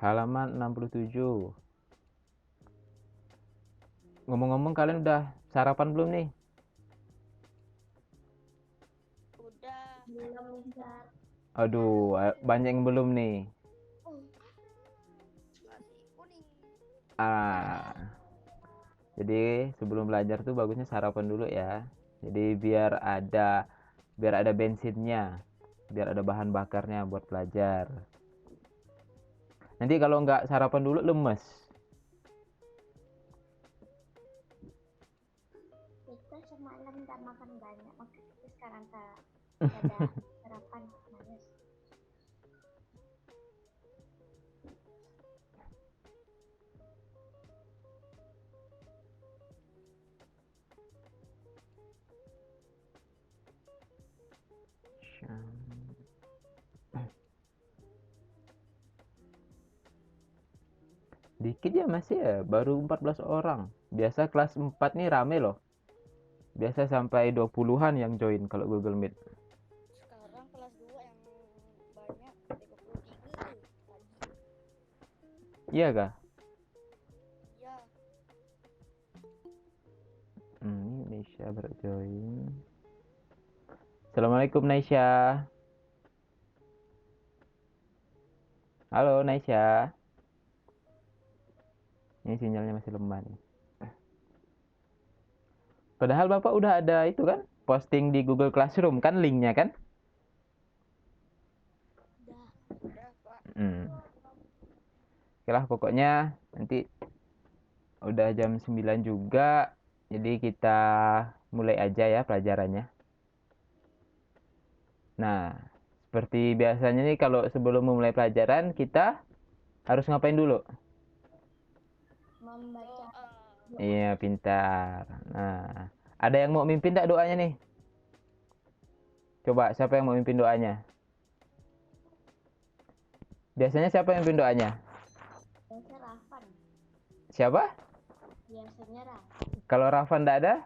halaman 67. Ngomong-ngomong, kalian udah sarapan belum nih? Udah. Belum, Ustaz. Aduh, banyak yang belum nih. Masih kuning. Jadi sebelum belajar tuh bagusnya sarapan dulu ya. Jadi biar ada bensinnya, biar ada bahan bakarnya buat belajar. Nanti kalau nggak sarapan dulu lemes. Kita semalam nggak makan banyak, makanya sekarang ada sarapan males. Dikit ya masih ya, baru 14 orang. Biasa kelas 4 nih rame loh. Biasa sampai 20-an yang join kalau Google Meet. Sekarang kelas 2 yang banyak 33 pagi. Iya kah? Iya. Ini Nisha baru join. Assalamualaikum Naisha. Halo Naisha. Ini sinyalnya masih lemah nih. Padahal Bapak udah ada itu kan? Posting di Google Classroom kan linknya kan? Udah, Pak. Oke lah pokoknya nanti udah jam 9 juga. Jadi kita mulai aja ya pelajarannya. Nah, seperti biasanya nih kalau sebelum memulai pelajaran kita harus ngapain dulu? Membaca. Iya, pintar. Nah, ada yang mau mimpin tak doanya nih? Coba siapa yang mau mimpin doanya? Biasanya siapa yang mimpin doanya? Biasa Rafan. Siapa? Biasanya Rafan. Kalau Rafan tidak ada?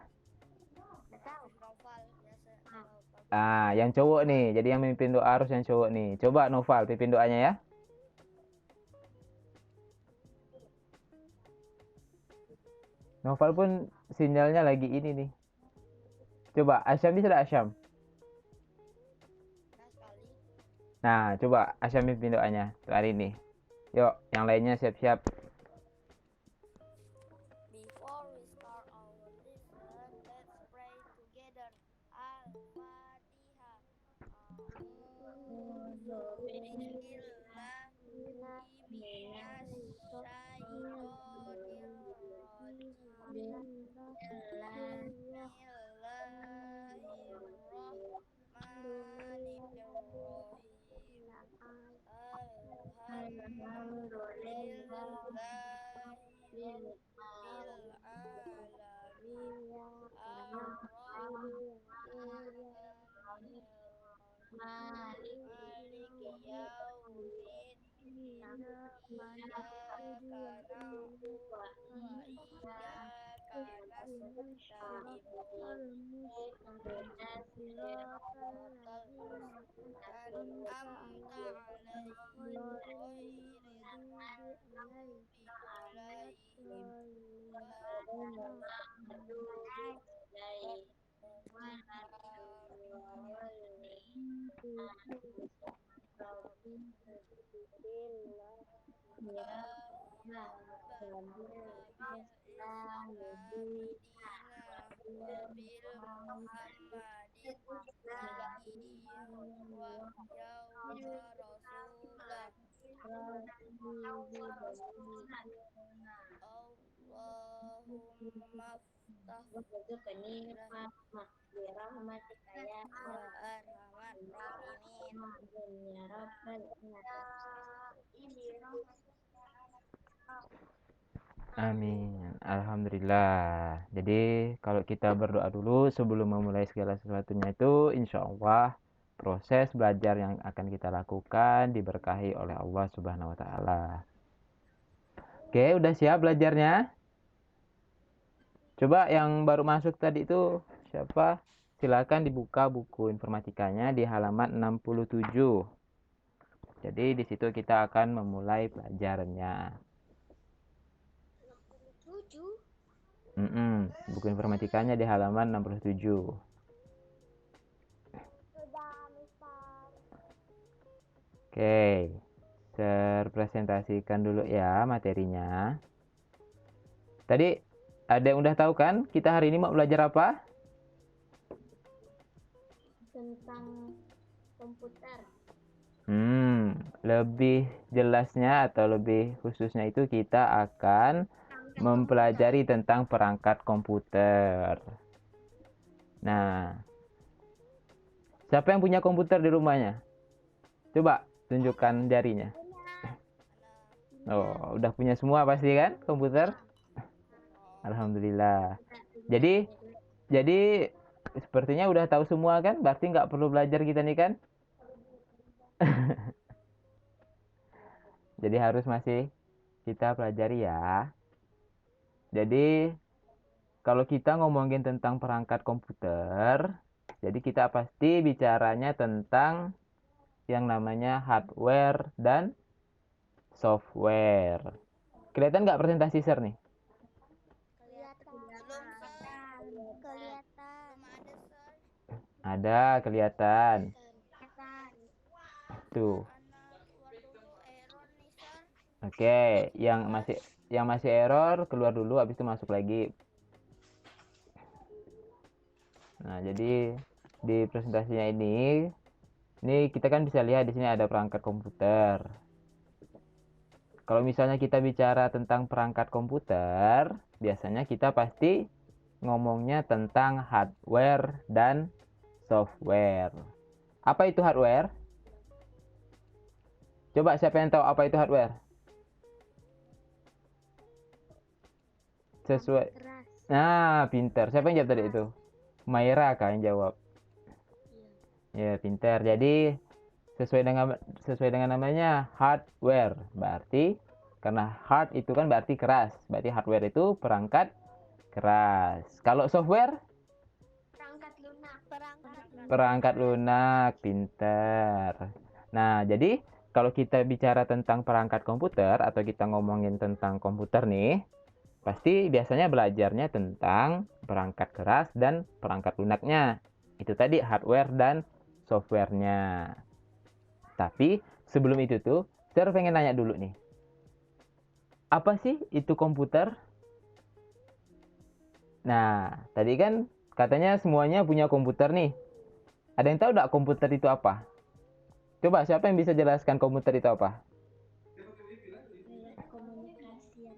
Nggak tahu. Novel biasa. Yang cowok nih. Jadi yang mimpin doa harus yang cowok nih. Coba Noval pimpin doanya ya. Noval pun sinyalnya lagi ini nih. Coba Asyam bisa tidak Asyam? Nah, sekali. Nah, coba Asyam pimpin doanya untuk hari ini. Yuk, yang lainnya siap-siap. Before we start our lesson, let's pray together. Al-Fatihah. A'udzu billahi minasyaitonir rajim. Bismillahirrahmanirrahim. Alhamdulillahi rabbil alamin. Ar-Rahmanir Maliki yaumiddin. Iyyaka na'budu wa iyyaka nasta'in. Ihdinas siratal mustaqim an'amta 'alaihim ghairil maghdubi 'alaihim Allahumma Amin. Alhamdulillah. Jadi kalau kita berdoa dulu sebelum memulai segala sesuatunya itu insya Allah proses belajar yang akan kita lakukan diberkahi oleh Allah Subhanahu wa taala. Oke, udah siap belajarnya? Coba yang baru masuk tadi itu siapa? Silakan dibuka buku informatikanya di halaman 67. Jadi di situ kita akan memulai pelajarannya. 7. Buku informatikanya di halaman 67. Sudah, Mister. Oke, terpresentasikan dulu ya materinya. Tadi ada yang udah tahu kan kita hari ini mau belajar apa? Tentang komputer. Lebih jelasnya atau lebih khususnya itu kita akan mempelajari tentang perangkat komputer. Nah, siapa yang punya komputer di rumahnya? Coba tunjukkan jarinya. Oh, udah punya semua pasti kan komputer? Alhamdulillah. Jadi sepertinya udah tahu semua kan? Berarti nggak perlu belajar kita nih kan? Jadi harus masih kita pelajari ya. Jadi kalau kita ngomongin tentang perangkat komputer, jadi kita pasti bicaranya tentang yang namanya hardware dan software. Kelihatan nggak presentasi Sir nih? Kelihatan. Belum, Sir. Kelihatan. Ada, Sir. Ada, kelihatan. Tuh. Error nih, Sir. Oke, yang masih error keluar dulu, habis itu masuk lagi. Nah, jadi di presentasinya ini kita kan bisa lihat di sini ada perangkat komputer. Kalau misalnya kita bicara tentang perangkat komputer, biasanya kita pasti ngomongnya tentang hardware dan software. Apa itu hardware? Coba siapa yang tahu apa itu hardware? Sesuai. Nah, pinter. Siapa yang jawab tadi itu? Maira kah yang jawab? Ya, pinter. Jadi sesuai dengan namanya hardware. Berarti karena hard itu kan berarti keras. Berarti hardware itu perangkat keras. Kalau software? Perangkat lunak. Perangkat lunak, pinter. Nah, jadi kalau kita bicara tentang perangkat komputer atau kita ngomongin tentang komputer nih, pasti biasanya belajarnya tentang perangkat keras dan perangkat lunaknya. Itu tadi hardware dan softwarenya. Tapi sebelum itu tuh, saya pengen nanya dulu nih. Apa sih itu komputer? Nah, tadi kan katanya semuanya punya komputer nih. Ada yang tahu nggak komputer itu apa? Coba siapa yang bisa jelaskan komputer itu apa? Komunikasi.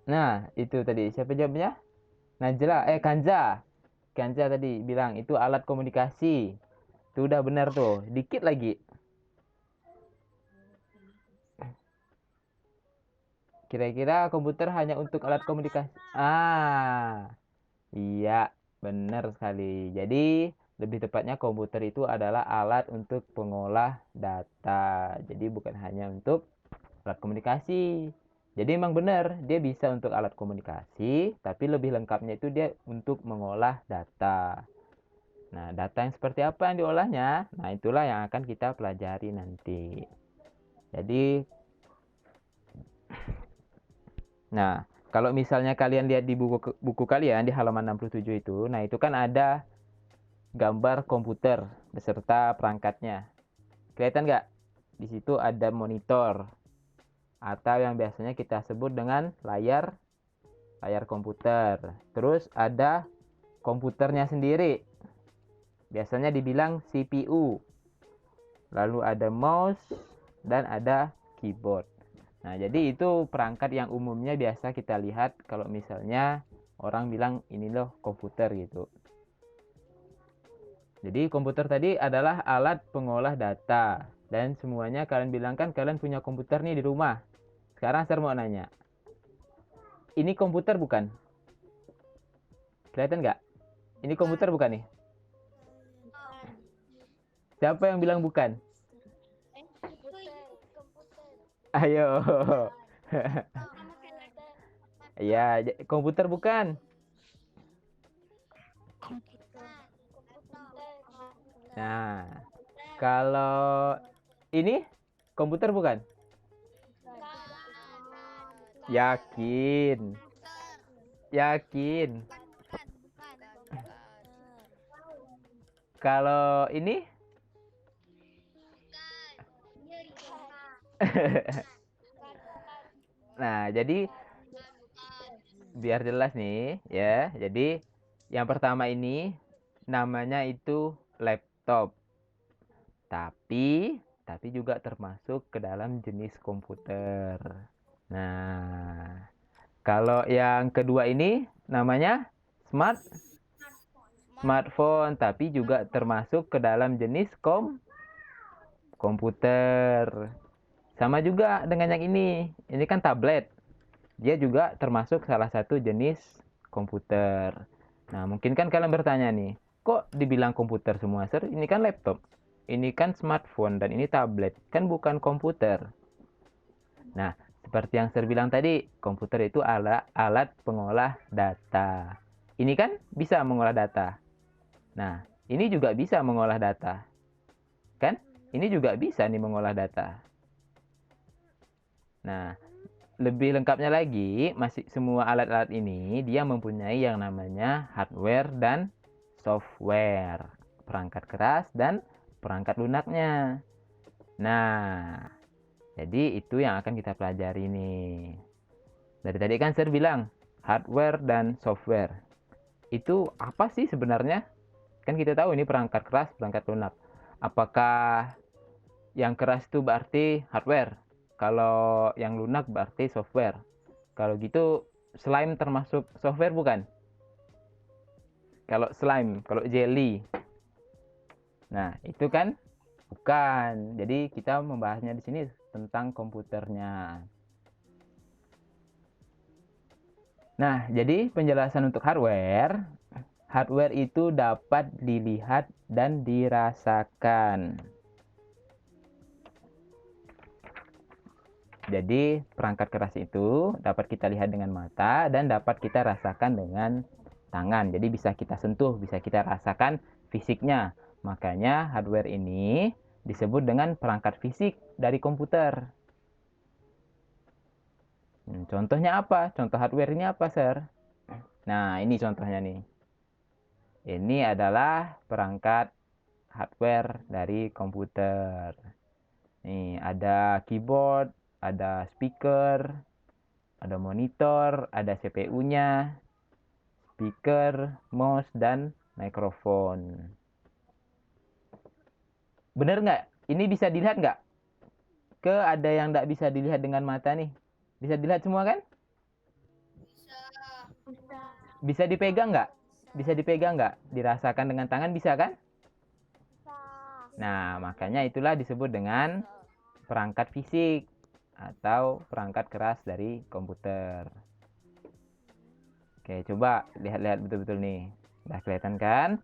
Nah, itu tadi. Siapa jawabnya? Najla, Kanza. Kanza tadi bilang itu alat komunikasi. Itu udah benar tuh. Dikit lagi. Kira-kira komputer hanya untuk alat komunikasi. Iya, benar sekali. Jadi, lebih tepatnya komputer itu adalah alat untuk pengolah data. Jadi, bukan hanya untuk alat komunikasi. Jadi, memang benar, dia bisa untuk alat komunikasi, tapi lebih lengkapnya itu dia untuk mengolah data. Nah, data yang seperti apa yang diolahnya? Nah, itulah yang akan kita pelajari nanti. Jadi, nah, kalau misalnya kalian lihat di buku kalian di halaman 67 itu, nah itu kan ada gambar komputer beserta perangkatnya. Kelihatan nggak? Di situ ada monitor atau yang biasanya kita sebut dengan layar komputer. Terus ada komputernya sendiri. Biasanya dibilang CPU. Lalu ada mouse dan ada keyboard. Nah, jadi itu perangkat yang umumnya biasa kita lihat kalau misalnya orang bilang ini loh komputer gitu. Jadi komputer tadi adalah alat pengolah data. Dan semuanya kalian bilang kan kalian punya komputer nih di rumah. Sekarang saya mau nanya. Ini komputer bukan? Kelihatan nggak? Ini komputer bukan nih? Siapa yang bilang bukan? Ayo. Ya, komputer bukan? Nah, kalau Ini komputer bukan? Yakin. Yakin. Bukan. Kalau ini? Nah, jadi biar jelas nih ya. Jadi yang pertama ini namanya itu laptop. Tapi juga termasuk ke dalam jenis komputer. Nah, kalau yang kedua ini namanya smartphone, tapi juga termasuk ke dalam jenis komputer. Sama juga dengan yang ini. Ini kan tablet. Dia juga termasuk salah satu jenis komputer. Nah, mungkin kan kalian bertanya nih, kok dibilang komputer semua, Sir? Ini kan laptop. Ini kan smartphone dan ini tablet. Kan bukan komputer. Nah, seperti yang Sir bilang tadi, komputer itu alat pengolah data. Ini kan bisa mengolah data. Nah, ini juga bisa mengolah data. Kan? Ini juga bisa nih mengolah data. Nah, lebih lengkapnya lagi, masih semua alat-alat ini dia mempunyai yang namanya hardware dan software, perangkat keras dan perangkat lunaknya. Nah, jadi itu yang akan kita pelajari nih. Dari tadi kan saya bilang hardware dan software. Itu apa sih sebenarnya? Kan kita tahu ini perangkat keras, perangkat lunak. Apakah yang keras itu berarti hardware? Kalau yang lunak berarti software. Kalau gitu slime termasuk software bukan? Kalau slime, kalau jelly. Nah, itu kan bukan. Jadi kita membahasnya di sini tentang komputernya. Nah, jadi penjelasan untuk hardware. Hardware itu dapat dilihat dan dirasakan. Jadi perangkat keras itu dapat kita lihat dengan mata dan dapat kita rasakan dengan tangan. Jadi bisa kita sentuh, bisa kita rasakan fisiknya. Makanya hardware ini disebut dengan perangkat fisik dari komputer. Contohnya apa? Contoh hardware ini apa, Sir? Nah, ini contohnya nih. Ini adalah perangkat hardware dari komputer. Nih, ada keyboard, ada speaker, ada monitor, ada CPU-nya, speaker, mouse, dan mikrofon. Bener nggak? Ini bisa dilihat nggak? Ada yang nggak bisa dilihat dengan mata nih? Bisa dilihat semua kan? Bisa dipegang nggak? Bisa dipegang nggak? Dirasakan dengan tangan bisa kan? Nah, makanya itulah disebut dengan perangkat fisik atau perangkat keras dari komputer. Oke, coba lihat-lihat betul-betul nih. Udah kelihatan kan?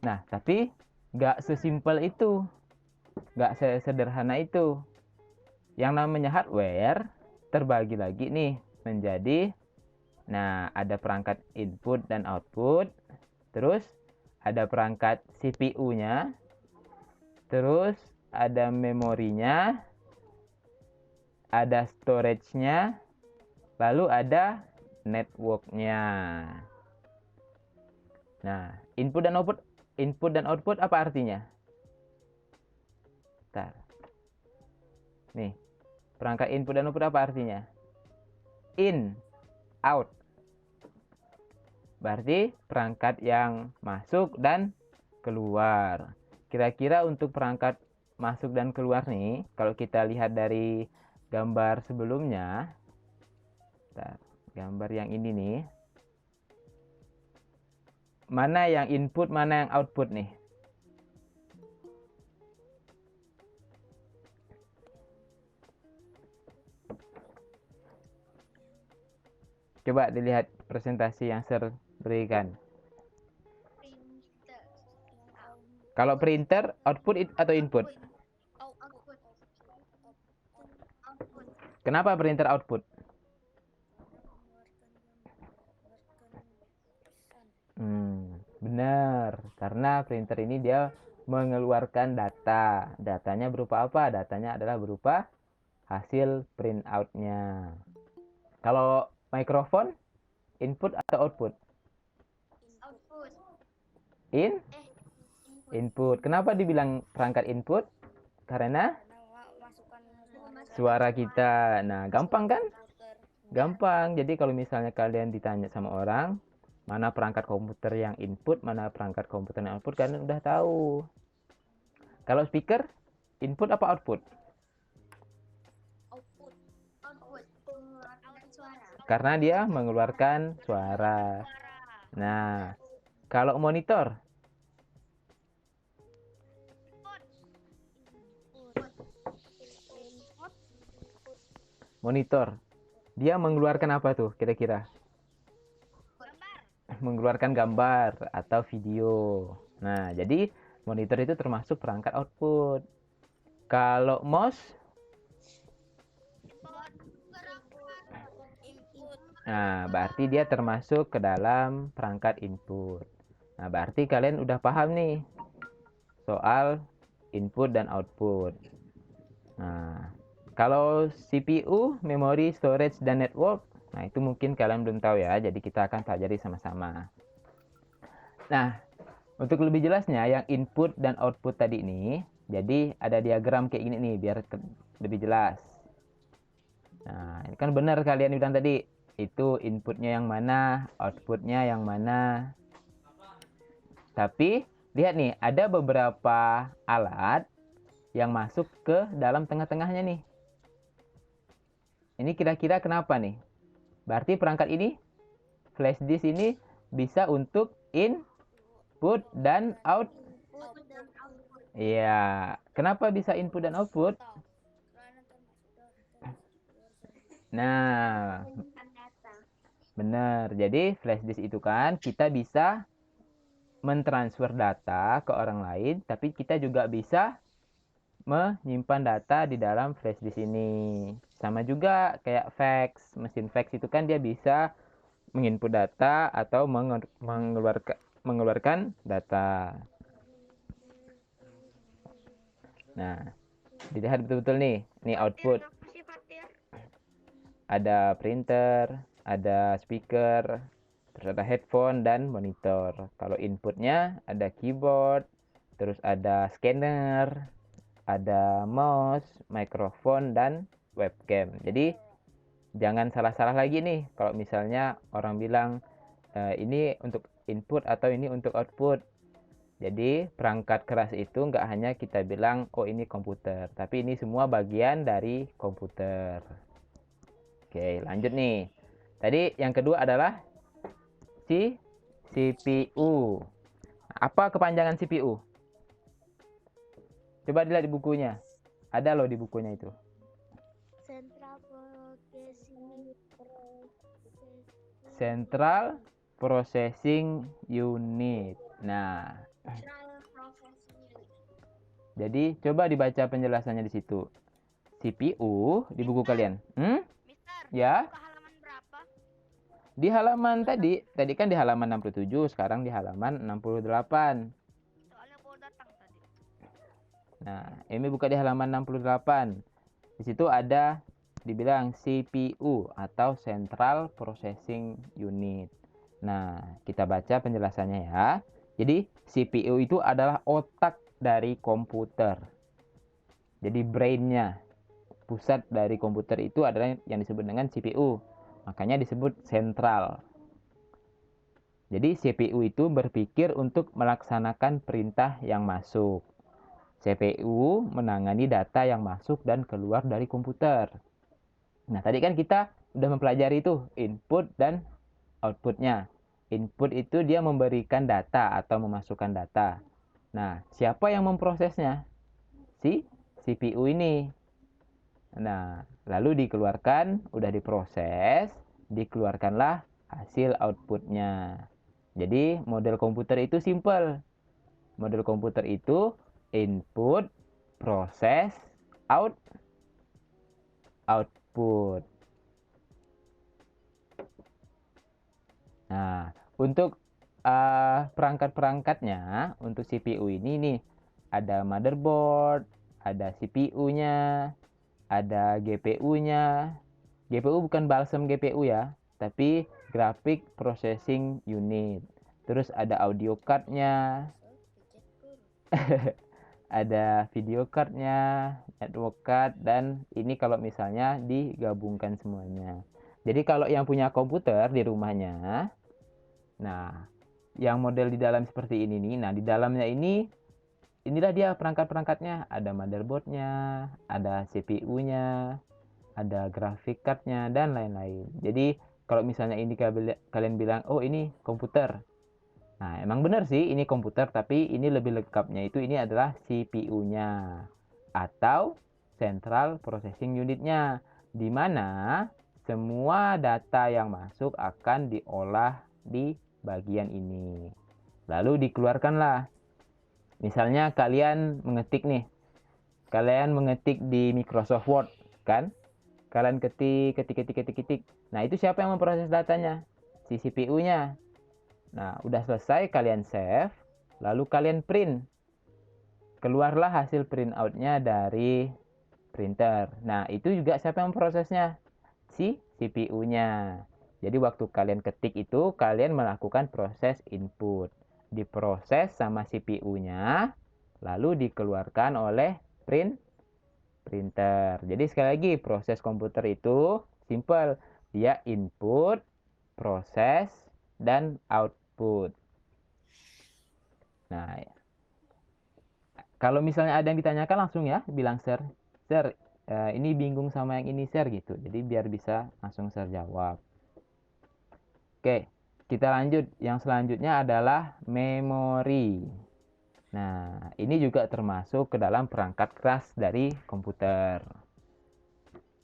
Nah, tapi nggak sesimpel itu. Nggak sesederhana itu. Yang namanya hardware terbagi lagi nih menjadi, nah, ada perangkat input dan output, terus ada perangkat CPU-nya, terus ada memorinya, ada storage-nya, lalu ada network-nya. Nah, input dan output apa artinya? Bentar. Nih, perangkat input dan output apa artinya? In, out. Berarti perangkat yang masuk dan keluar. Kira-kira untuk perangkat masuk dan keluar nih, kalau kita lihat dari gambar sebelumnya, bentar, gambar yang ini nih, mana yang input, mana yang output nih? Coba dilihat presentasi yang Sir berikan. Kalau printer, output atau input? Kenapa printer output? Benar, karena printer ini dia mengeluarkan data. Datanya berupa apa? Datanya adalah berupa hasil printout-nya. Kalau mikrofon, input atau output? Output. In? Input. Input. Kenapa dibilang perangkat input? Karena Masukkan suara kita. Nah, gampang kan? komputer. Gampang. Jadi kalau misalnya kalian ditanya sama orang, mana perangkat komputer yang input, mana perangkat komputer yang output, kalian udah tahu. Kalau speaker, input apa output? Output. Output. Mengeluarkan suara. Karena dia mengeluarkan suara. Nah, kalau monitor, Input. monitor, dia mengeluarkan apa tuh kira-kira? Gambar. Mengeluarkan gambar atau video. Nah, jadi monitor itu termasuk perangkat output. Kalau mouse, Input. nah berarti dia termasuk ke dalam perangkat input. Nah, berarti kalian udah paham nih soal input dan output. Nah, kalau CPU, memory, storage, dan network, nah itu mungkin kalian belum tahu ya, jadi kita akan pelajari sama-sama. Nah, untuk lebih jelasnya, yang input dan output tadi ini, jadi ada diagram kayak gini nih, biar lebih jelas. Nah, ini kan benar kalian bilang tadi, itu inputnya yang mana, outputnya yang mana. Tapi, lihat nih, ada beberapa alat yang masuk ke dalam tengah-tengahnya nih. Ini kira-kira kenapa nih? Berarti perangkat ini, flash disk ini bisa untuk input dan out. Input dan output. Iya, kenapa bisa input dan output? Nah, Menyimpan data. benar. Jadi flash disk itu kan kita bisa mentransfer data ke orang lain, tapi kita juga bisa menyimpan data di dalam flash disk ini. Sama juga kayak fax, mesin fax itu kan dia bisa menginput data atau mengeluarkan data. Nah, dilihat betul-betul nih. Ini output. Ada printer, ada speaker, terus ada headphone dan monitor. Kalau inputnya ada keyboard, terus ada scanner, ada mouse, mikrofon, dan webcam. Jadi jangan salah-salah lagi nih kalau misalnya orang bilang ini untuk input atau ini untuk output. Jadi perangkat keras itu nggak hanya kita bilang oh ini komputer, tapi ini semua bagian dari komputer. Oke, lanjut nih. Tadi yang kedua adalah CPU. Apa kepanjangan CPU? Coba dilihat di bukunya. Ada loh di bukunya itu. Central Processing Central Processing Unit. Nah, Central Processing Unit. jadi coba dibaca penjelasannya di situ. CPU di buku kalian. Mister, Ya, buka halaman berapa? di halaman tadi kan di halaman 67, sekarang di halaman 68. Soalnya baru datang tadi. Nah, ini buka di halaman 68. Di situ ada dibilang CPU atau Central Processing Unit. Nah, kita baca penjelasannya ya. Jadi, CPU itu adalah otak dari komputer. Jadi, brain-nya, pusat dari komputer itu adalah yang disebut dengan CPU. Makanya disebut sentral. Jadi, CPU itu berpikir untuk melaksanakan perintah yang masuk. CPU menangani data yang masuk dan keluar dari komputer. Nah, tadi kan kita udah mempelajari itu input dan outputnya. Input itu dia memberikan data atau memasukkan data. Nah, siapa yang memprosesnya? Si CPU ini. Nah, lalu dikeluarkan, udah diproses, dikeluarkanlah hasil outputnya. Jadi, model komputer itu simple. Model komputer itu input, proses, output. Nah, untuk perangkat-perangkatnya, untuk CPU ini nih, ada motherboard, ada CPU-nya, ada GPU-nya. GPU bukan balsam GPU ya, tapi graphic processing unit. Terus ada audio card-nya, ada video card-nya, network card, dan ini kalau misalnya digabungkan semuanya. Jadi kalau yang punya komputer di rumahnya, nah yang model di dalam seperti ini nih, nah di dalamnya inilah dia perangkat-perangkatnya. Ada motherboard-nya, ada CPU-nya, ada graphic card-nya, dan lain-lain. Jadi kalau misalnya ini kalian bilang, oh ini komputer. Nah, emang benar sih ini komputer, tapi ini lebih lengkapnya itu ini adalah CPU-nya atau Central Processing Unit-nya, di mana semua data yang masuk akan diolah di bagian ini. Lalu dikeluarkanlah. Misalnya kalian mengetik nih, kalian mengetik di Microsoft Word, kan? Kalian ketik. Nah, itu siapa yang memproses datanya? Si CPU-nya. Nah, udah selesai kalian save, lalu kalian print. Keluarlah hasil print out-nya dari printer. Nah, itu juga siapa yang memprosesnya? Si CPU-nya. Jadi waktu kalian ketik itu, kalian melakukan proses input. Diproses sama CPU-nya, lalu dikeluarkan oleh printer. Jadi sekali lagi, proses komputer itu simple. Dia input, proses, dan output. Nah, kalau misalnya ada yang ditanyakan langsung ya, bilang sir, ini bingung sama yang ini sir gitu. Jadi biar bisa langsung sir jawab. Oke, kita lanjut. Yang selanjutnya adalah memori. Nah, ini juga termasuk ke dalam perangkat keras dari komputer.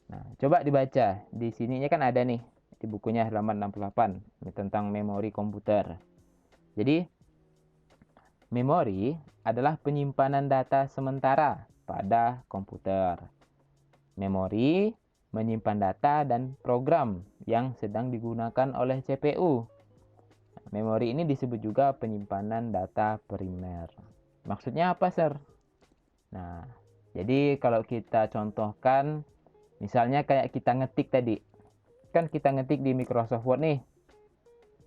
Nah, coba dibaca. Di sininya kan ada nih, di bukunya halaman 68, tentang memori komputer. Jadi, memori adalah penyimpanan data sementara pada komputer. Memori menyimpan data dan program yang sedang digunakan oleh CPU. Memori ini disebut juga penyimpanan data primer. Maksudnya apa, Sir? Nah, jadi kalau kita contohkan, misalnya kayak kita ngetik tadi. Kan kita ngetik di Microsoft Word nih.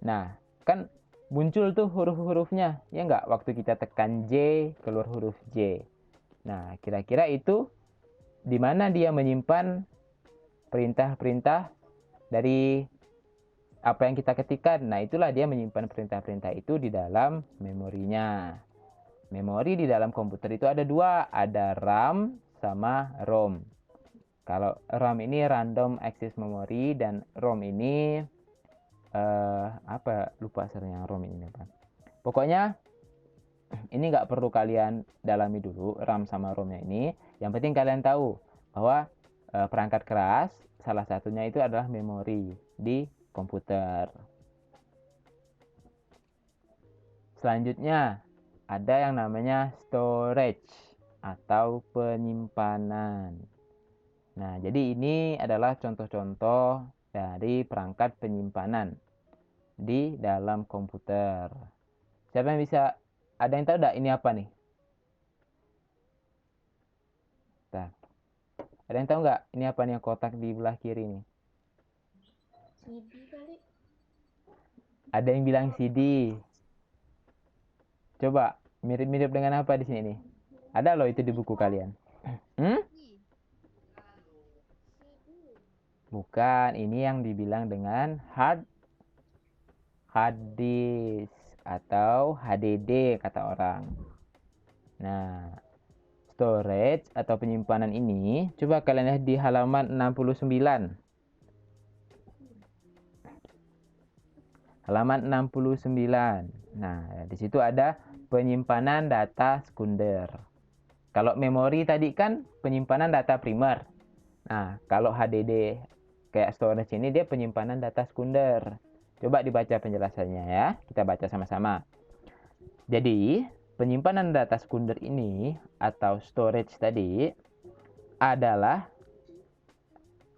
Nah, kan muncul tuh huruf-hurufnya, ya nggak? Waktu kita tekan J, keluar huruf J. Nah, kira-kira itu di mana dia menyimpan perintah-perintah dari apa yang kita ketikkan. Nah, itulah dia menyimpan perintah-perintah itu di dalam memorinya. Memori di dalam komputer itu ada dua, ada RAM sama ROM. Kalau RAM ini Random Access Memory, dan ROM ini apa? Lupa sebenarnya ROM ini apa. Pokoknya ini nggak perlu kalian dalami dulu RAM sama ROM-nya ini. Yang penting kalian tahu bahwa perangkat keras salah satunya itu adalah memori di komputer. Selanjutnya ada yang namanya storage atau penyimpanan. Nah, jadi ini adalah contoh-contoh dari perangkat penyimpanan di dalam komputer. Siapa yang bisa, ada yang tahu enggak ini apa nih? Nah, ada yang tahu nggak ini apa nih yang kotak di belah kiri nih? CD kali. Ada yang bilang CD. Coba mirip-mirip dengan apa di sini nih? Ada loh itu di buku kalian. Bukan, ini yang dibilang dengan hard disk atau HDD kata orang. Nah, storage atau penyimpanan ini, coba kalian lihat di halaman 69. Halaman 69. Nah, di situ ada penyimpanan data sekunder. Kalau memori tadi kan penyimpanan data primer. Nah, kalau HDD kayak storage ini dia penyimpanan data sekunder. Coba dibaca penjelasannya ya. Kita baca sama-sama. Jadi, penyimpanan data sekunder ini atau storage tadi adalah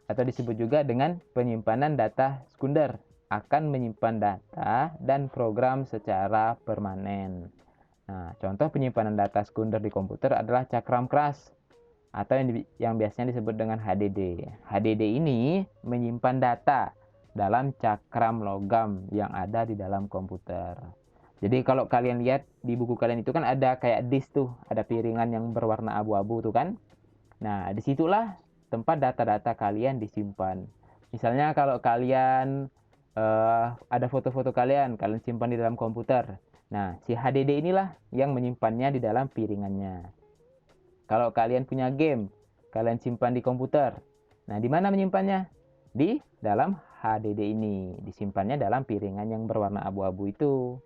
atau disebut juga dengan penyimpanan data sekunder, akan menyimpan data dan program secara permanen. Nah, contoh penyimpanan data sekunder di komputer adalah cakram keras atau yang biasanya disebut dengan HDD. HDD ini menyimpan data dalam cakram logam yang ada di dalam komputer. Jadi kalau kalian lihat di buku kalian itu kan ada kayak disk tuh, ada piringan yang berwarna abu-abu tuh kan. Nah, disitulah tempat data-data kalian disimpan. Misalnya kalau kalian ada foto-foto kalian simpan di dalam komputer. Nah, si HDD inilah yang menyimpannya di dalam piringannya. Kalau kalian punya game, kalian simpan di komputer. Nah, di mana menyimpannya? Di dalam HDD ini. Disimpannya dalam piringan yang berwarna abu-abu itu.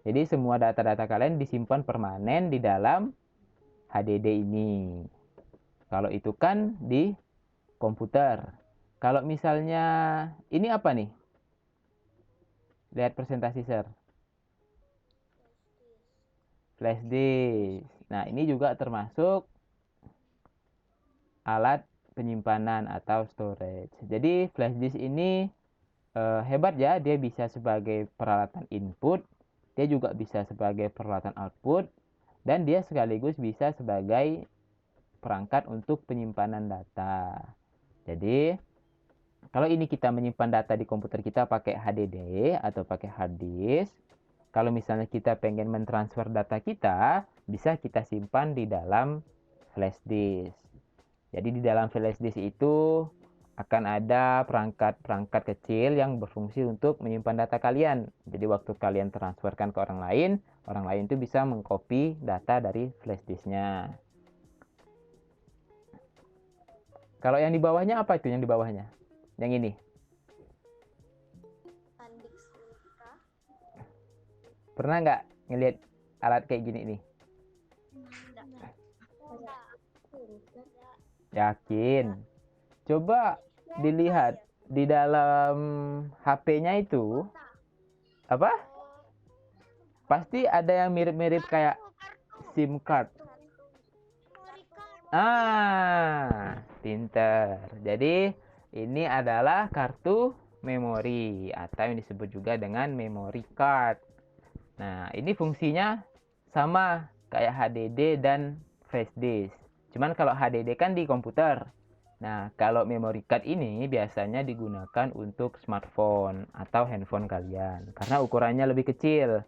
Jadi semua data-data kalian disimpan permanen di dalam HDD ini. Kalau itu kan di komputer. Kalau misalnya ini apa nih? Lihat presentasi, Sir. Flash disk. Nah, ini juga termasuk alat penyimpanan atau storage. Jadi flash disk ini hebat ya, dia bisa sebagai peralatan input, dia juga bisa sebagai peralatan output, dan dia sekaligus bisa sebagai perangkat untuk penyimpanan data. Jadi kalau ini kita menyimpan data di komputer kita pakai HDD atau pakai hard disk, kalau misalnya kita pengen mentransfer data kita, bisa kita simpan di dalam flash disk. Jadi di dalam flash disk itu akan ada perangkat-perangkat kecil yang berfungsi untuk menyimpan data kalian. Jadi waktu kalian transferkan ke orang lain itu bisa mengcopy data dari flash disknya. Kalau yang di bawahnya apa itu yang di bawahnya? Yang ini. Andika. Pernah nggak ngelihat alat kayak gini nih? Yakin? Coba dilihat di dalam HP-nya itu apa? Pasti ada yang mirip-mirip kayak SIM card. Pinter. Jadi ini adalah kartu memori atau yang disebut juga dengan memory card. Nah, ini fungsinya sama kayak HDD dan flash disk. Cuman kalau HDD kan di komputer. Nah, kalau memory card ini biasanya digunakan untuk smartphone atau handphone kalian karena ukurannya lebih kecil.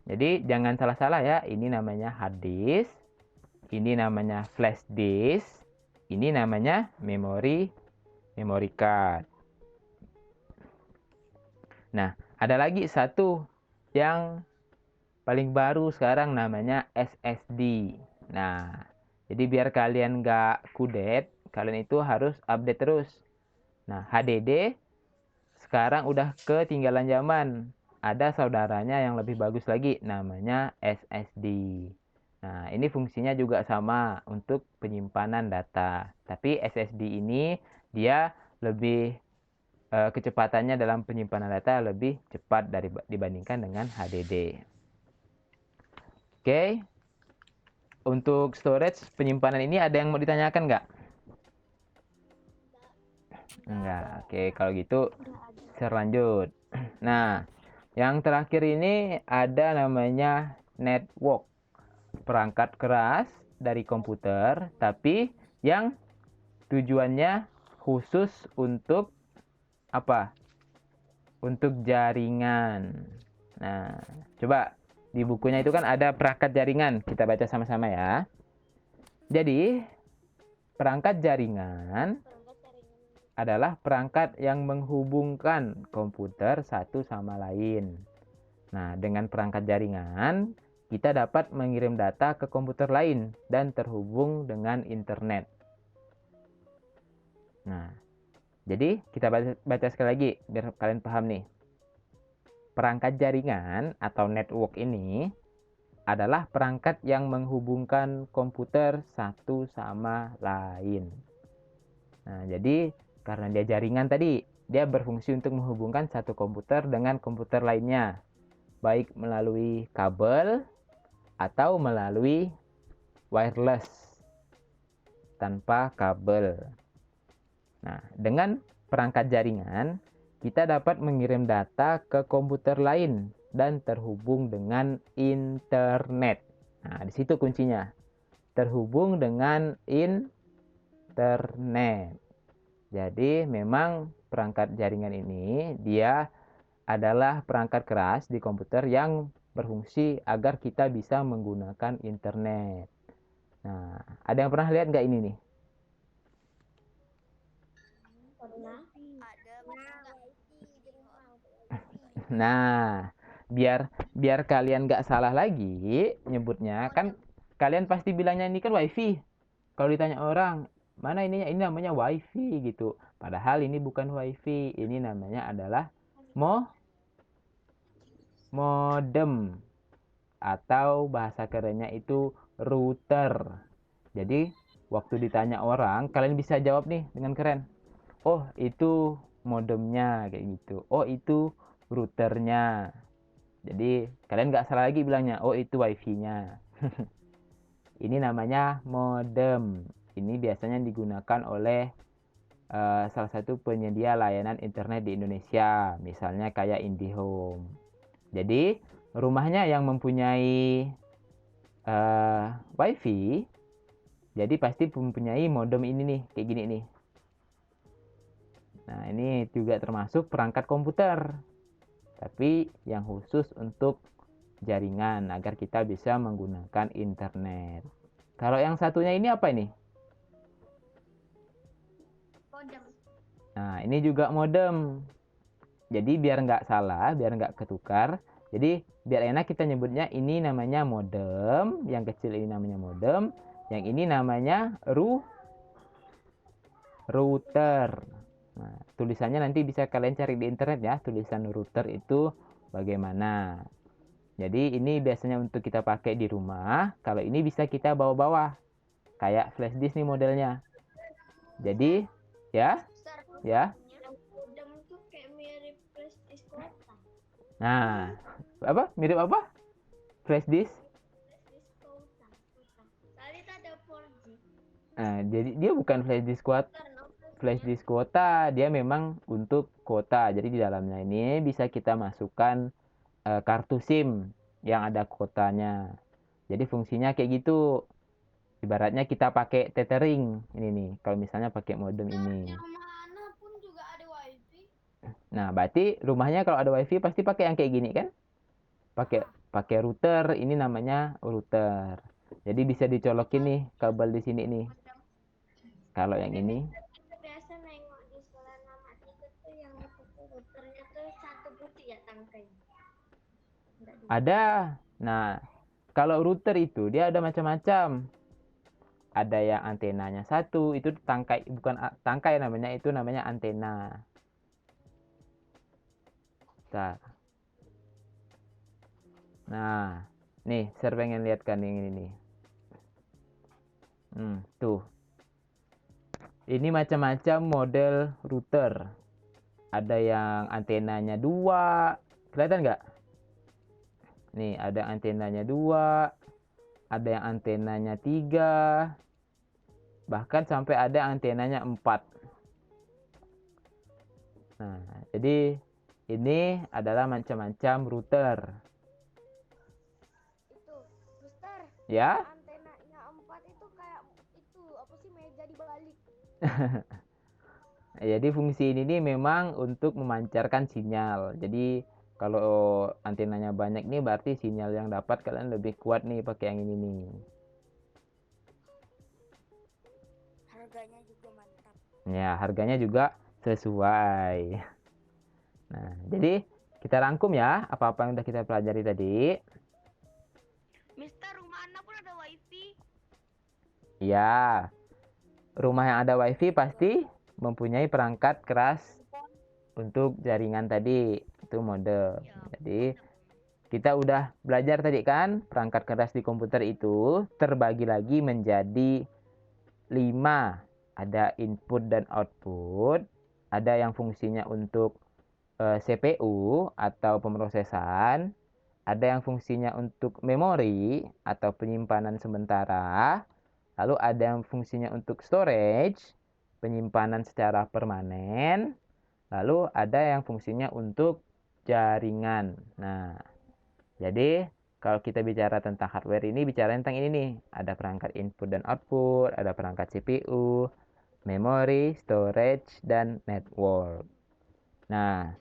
Jadi jangan salah-salah ya, ini namanya hard disk, ini namanya flash disk, ini namanya memory card. Nah, ada lagi satu yang paling baru sekarang namanya SSD. Nah, jadi biar kalian nggak kudet, kalian itu harus update terus. Nah, HDD sekarang udah ketinggalan zaman. Ada saudaranya yang lebih bagus lagi, namanya SSD. Nah, ini fungsinya juga sama untuk penyimpanan data. Tapi SSD ini dia lebih kecepatannya dalam penyimpanan data lebih cepat dibandingkan dengan HDD. Oke. Untuk storage penyimpanan ini ada yang mau ditanyakan nggak? Enggak. Oke, kalau gitu lanjut. Nah, yang terakhir ini ada namanya network. Perangkat keras dari komputer, tapi yang tujuannya khusus untuk apa? Untuk jaringan. Nah, coba di bukunya itu kan ada perangkat jaringan. Kita baca sama-sama ya. Jadi, perangkat jaringan adalah perangkat yang menghubungkan komputer satu sama lain. Nah, dengan perangkat jaringan, kita dapat mengirim data ke komputer lain dan terhubung dengan internet. Nah, jadi kita baca sekali lagi biar kalian paham nih. Perangkat jaringan atau network ini adalah perangkat yang menghubungkan komputer satu sama lain. Nah, jadi karena dia jaringan tadi, dia berfungsi untuk menghubungkan satu komputer dengan komputer lainnya, baik melalui kabel atau melalui wireless tanpa kabel. Nah, dengan perangkat jaringan, kita dapat mengirim data ke komputer lain dan terhubung dengan internet. Nah, di situ kuncinya. Terhubung dengan internet. Jadi memang perangkat jaringan ini dia adalah perangkat keras di komputer yang berfungsi agar kita bisa menggunakan internet. Nah, ada yang pernah lihat nggak ini nih? Pernah. Ada pernah nggak? Nah, biar kalian nggak salah lagi nyebutnya, kan kalian pasti bilangnya ini kan wifi. Kalau ditanya orang, mana ininya? Ini namanya wifi gitu. Padahal ini bukan wifi, ini namanya adalah modem atau bahasa kerennya itu router. Jadi, waktu ditanya orang, kalian bisa jawab nih dengan keren. Oh, itu modemnya kayak gitu. Oh, itu routernya. Jadi, kalian nggak salah lagi bilangnya, oh itu wifi-nya. Ini namanya modem. Ini biasanya digunakan oleh salah satu penyedia layanan internet di Indonesia, misalnya kayak IndiHome. Jadi, rumahnya yang mempunyai wifi, jadi pasti mempunyai modem ini nih, kayak gini nih. Nah, ini juga termasuk perangkat komputer, tapi yang khusus untuk jaringan agar kita bisa menggunakan internet. Kalau yang satunya ini apa ini? Modem. Nah, ini juga modem. Jadi biar nggak salah, biar nggak ketukar. Jadi biar enak kita nyebutnya ini namanya modem, yang kecil ini namanya modem, yang ini namanya router. Nah, tulisannya nanti bisa kalian cari di internet ya, tulisan router itu bagaimana. Jadi ini biasanya untuk kita pakai di rumah. Kalau ini bisa kita bawa-bawa. Kayak flash disk nih modelnya. Jadi ya, ya. Yang modem itu kayak mirip flash disk kota. Nah, apa? Mirip apa? Flash disk. Flash disk kota. Soalnya itu ada 4G. Nah, jadi dia bukan flash disk kuat. Karena Flash disk kuota, dia memang untuk kuota. Jadi di dalamnya ini bisa kita masukkan kartu SIM yang ada kuotanya. Jadi fungsinya kayak gitu. Ibaratnya kita pakai tethering ini nih. Kalau misalnya pakai modem ini. yang mana pun juga ada wifi. Nah, berarti rumahnya kalau ada wifi pasti pakai yang kayak gini kan? Pakai router, ini namanya router. Jadi bisa dicolokin nih kabel di sini nih. Kalau yang ini Kita biasa nengok di sekolah nama tiga tuh yang routernya tuh satu putih ya tangkainya. Enggak dua. ada. Nah, kalau router itu dia ada macam-macam. Ada yang antenanya satu, itu tangkai, bukan tangkai namanya, itu namanya antena. Nah, nih, saya pengen lihat kan yang ini nih. Tuh. Ini macam-macam model router. Ada yang antenanya 2. Kelihatan nggak? Nih, ada antenanya 2. Ada yang antenanya 3. Bahkan sampai ada antenanya 4. Nah, jadi ini adalah macam-macam router. Itu, Mister. Ya? Antenanya 4 itu kayak itu apa sih meja dibalik. Jadi fungsi ini nih memang untuk memancarkan sinyal. Jadi kalau antenanya banyak nih berarti sinyal yang dapat kalian lebih kuat nih pakai yang ini nih. Harganya juga mantap. Ya, harganya juga sesuai. Nah, jadi kita rangkum ya apa-apa yang udah kita pelajari tadi. Mister, rumah Anda pun ada wifi. Ya, rumah yang ada wifi pasti mempunyai perangkat keras untuk jaringan tadi, itu modem. Jadi kita udah belajar tadi kan, perangkat keras di komputer itu terbagi lagi menjadi 5. Ada input dan output, ada yang fungsinya untuk CPU atau pemrosesan, ada yang fungsinya untuk memori atau penyimpanan sementara, lalu ada yang fungsinya untuk storage, penyimpanan secara permanen, lalu ada yang fungsinya untuk jaringan. Nah, Jadi kalau kita bicara tentang hardware ini bicara tentang ini nih. Ada perangkat input dan output, ada perangkat CPU, memory, storage, dan network. Nah,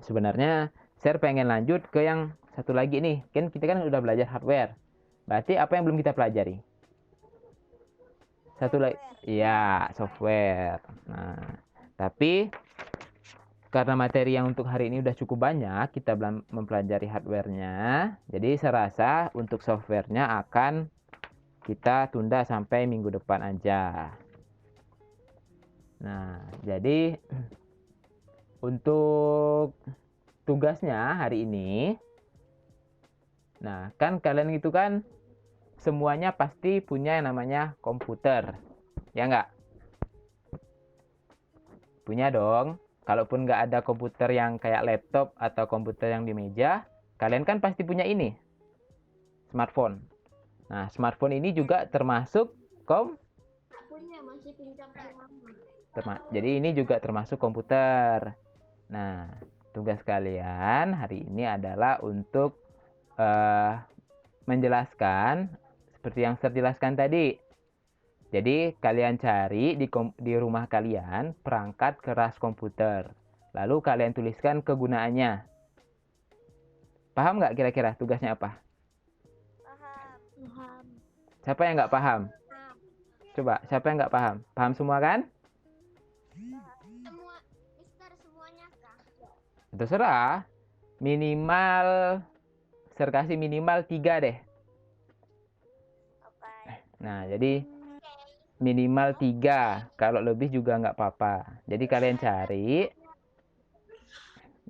sebenarnya saya pengen lanjut ke yang satu lagi nih. Kan kita kan udah belajar hardware. Berarti apa yang belum kita pelajari? Satu lagi, ya software. Nah, tapi karena materi yang untuk hari ini udah cukup banyak, kita belum mempelajari hardware-nya. Jadi saya rasa untuk software-nya akan kita tunda sampai minggu depan aja. Nah, jadi untuk tugasnya hari ini, nah kan kalian itu kan semuanya pasti punya yang namanya komputer, ya nggak? Punya dong. Kalaupun nggak ada komputer yang kayak laptop atau komputer yang di meja, kalian kan pasti punya ini, smartphone. Nah, smartphone ini juga termasuk Punya masih pinjam dari mama. jadi ini juga termasuk komputer. Nah, tugas kalian hari ini adalah untuk menjelaskan seperti yang saya jelaskan tadi. Jadi kalian cari di rumah kalian perangkat keras komputer. Lalu kalian tuliskan kegunaannya. Paham nggak kira-kira tugasnya apa? Paham. Siapa yang nggak paham? Coba, siapa yang nggak paham? Paham semua kan? Semua, Mister semuanya kah? Terserah. Minimal, saya kasih minimal 3 deh. Oke. Nah, jadi minimal 3. Kalau lebih juga nggak apa-apa. Jadi kalian cari.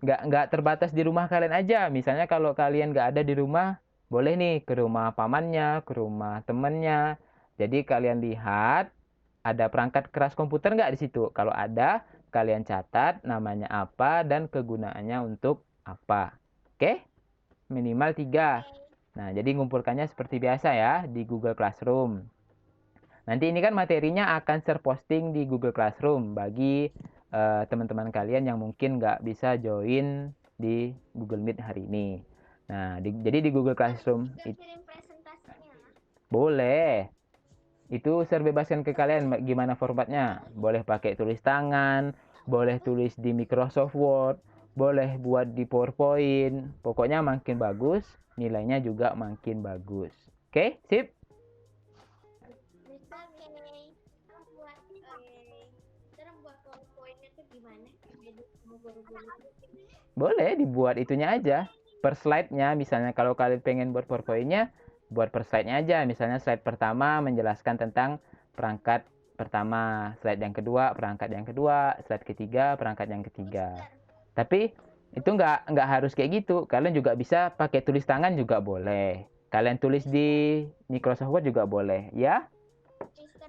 Nggak terbatas di rumah kalian aja. Misalnya kalau kalian nggak ada di rumah, boleh nih ke rumah pamannya, ke rumah temennya. Jadi kalian lihat ada perangkat keras komputer nggak di situ. Kalau ada, kalian catat namanya apa dan kegunaannya untuk apa. Oke? Minimal 3. Nah, jadi ngumpulkannya seperti biasa ya di Google Classroom. Nanti ini kan materinya akan posting di Google Classroom bagi teman-teman kalian yang mungkin nggak bisa join di Google Meet hari ini. Nah, jadi di Google Classroom Kirim presentasinya. boleh. Itu saya bebaskan ke kalian gimana formatnya. Boleh pakai tulis tangan, boleh tulis di Microsoft Word, boleh buat di PowerPoint. Pokoknya makin bagus, nilainya juga makin bagus. Oke, sip? Mister Terus buat PowerPoint-nya tuh gimana? Jadi sama guru-guru. Boleh dibuat itunya aja. Per slide-nya, misalnya kalau kalian pengen buat PowerPoint-nya, buat per slide-nya aja. Misalnya slide pertama menjelaskan tentang perangkat pertama, slide yang kedua, perangkat yang kedua, slide ketiga, perangkat yang ketiga. Tapi itu nggak harus kayak gitu. Kalian juga bisa pakai tulis tangan juga boleh. Kalian tulis di Microsoft Word juga boleh, ya? Mister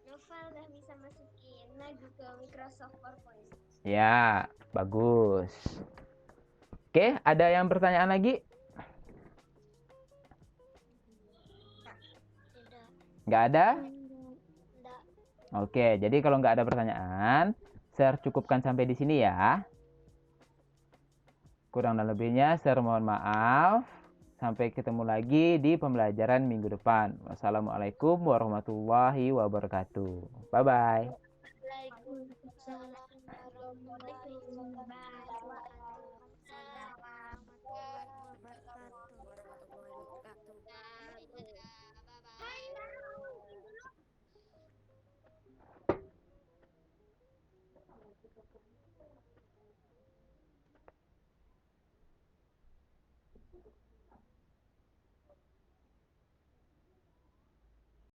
Novel udah bisa masukin lagi ke Microsoft PowerPoint. Ya, bagus. Oke, ada yang pertanyaan lagi? Tidak. Nggak ada? Tidak. Oke, jadi kalau nggak ada pertanyaan, saya cukupkan sampai di sini ya. Kurang dan lebihnya, saya mohon maaf. Sampai ketemu lagi di pembelajaran minggu depan. Wassalamualaikum warahmatullahi wabarakatuh. Bye-bye. Waalaikumsalam warahmatullahi wabarakatuh.